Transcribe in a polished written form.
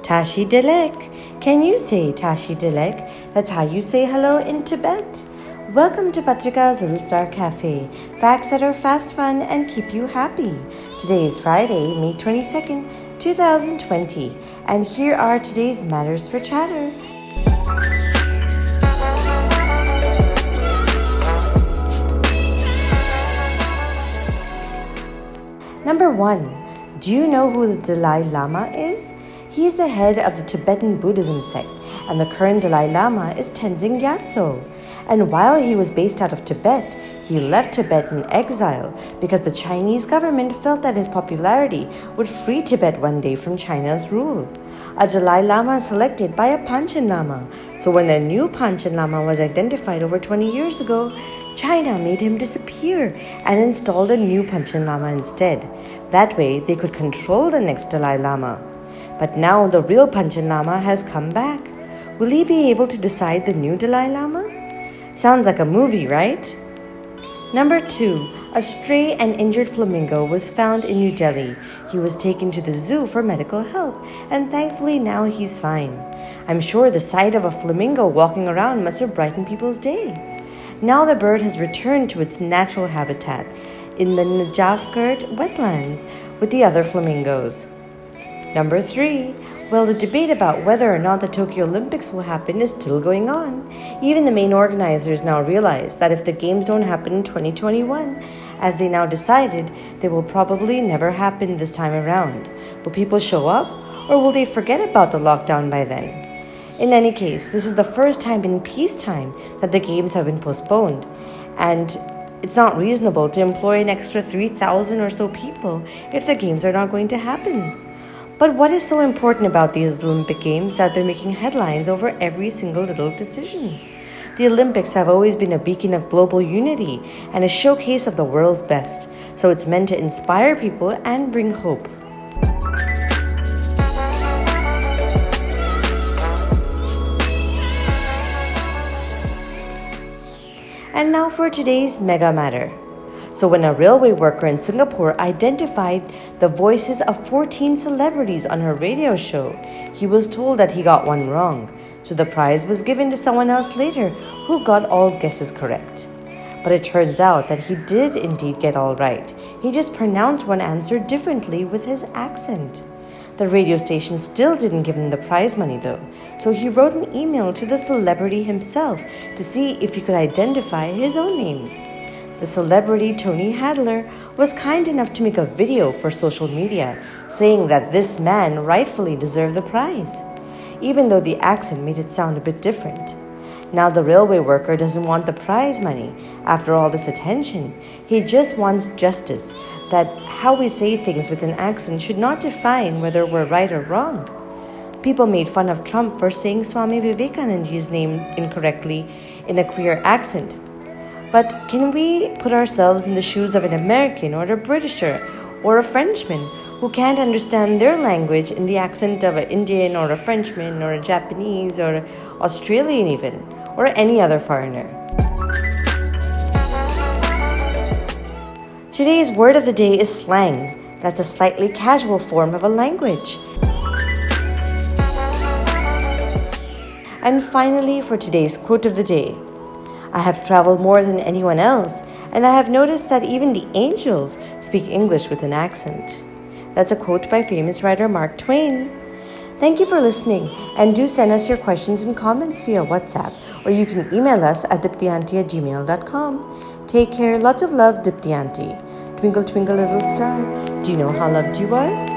Tashi Delek. Can you say Tashi Delek? That's how you say hello in Tibet. Welcome to Patrika's Little Star Cafe. Facts that are fast, fun, and keep you happy. Today is Friday, May 22nd, 2020. And here are today's matters for chatter. Number 1. Do you know who the Dalai Lama is? He is the head of the Tibetan Buddhism sect, and the current Dalai Lama is Tenzin Gyatso. And while he was based out of Tibet, he left Tibet in exile because the Chinese government felt that his popularity would free Tibet one day from China's rule. A Dalai Lama is selected by a Panchen Lama, so when a new Panchen Lama was identified over 20 years ago, China made him disappear and installed a new Panchen Lama instead. That way, they could control the next Dalai Lama. But now the real Panchen Lama has come back. Will he be able to decide the new Dalai Lama? Sounds like a movie, right? Number 2. A stray and injured flamingo was found in New Delhi. He was taken to the zoo for medical help, and thankfully now he's fine. I'm sure the sight of a flamingo walking around must have brightened people's day. Now the bird has returned to its natural habitat in the Najafgarh wetlands with the other flamingos. Number 3. Well, the debate about whether or not the Tokyo Olympics will happen is still going on. Even the main organizers now realize that if the games don't happen in 2021, as they now decided, they will probably never happen this time around. Will people show up, or will they forget about the lockdown by then? In any case, this is the first time in peacetime that the games have been postponed, and it's not reasonable to employ an extra 3,000 or so people if the games are not going to happen. But what is so important about these Olympic Games that they're making headlines over every single little decision? The Olympics have always been a beacon of global unity and a showcase of the world's best, so it's meant to inspire people and bring hope. And now for today's mega matter. So when a railway worker in Singapore identified the voices of 14 celebrities on her radio show, he was told that he got one wrong. So the prize was given to someone else later who got all guesses correct. But it turns out that he did indeed get all right. He just pronounced one answer differently with his accent. The radio station still didn't give him the prize money though, so he wrote an email to the celebrity himself to see if he could identify his own name. The celebrity Tony Hadler was kind enough to make a video for social media saying that this man rightfully deserved the prize, even though the accent made it sound a bit different. Now the railway worker doesn't want the prize money after all this attention. He just wants justice, that how we say things with an accent should not define whether we're right or wrong. People made fun of Trump for saying Swami Vivekananda's name incorrectly in a queer accent. But can we put ourselves in the shoes of an American or a Britisher or a Frenchman who can't understand their language in the accent of an Indian or a Frenchman or a Japanese or an Australian even, or any other foreigner? Today's word of the day is slang. That's a slightly casual form of a language. And finally, for today's quote of the day, I have traveled more than anyone else, and I have noticed that even the angels speak English with an accent. That's a quote by famous writer Mark Twain. Thank you for listening, and do send us your questions and comments via WhatsApp, or you can email us at diptyanti@gmail.com. Take care, lots of love, Dipti Auntie. Twinkle, twinkle, little star, do you know how loved you are?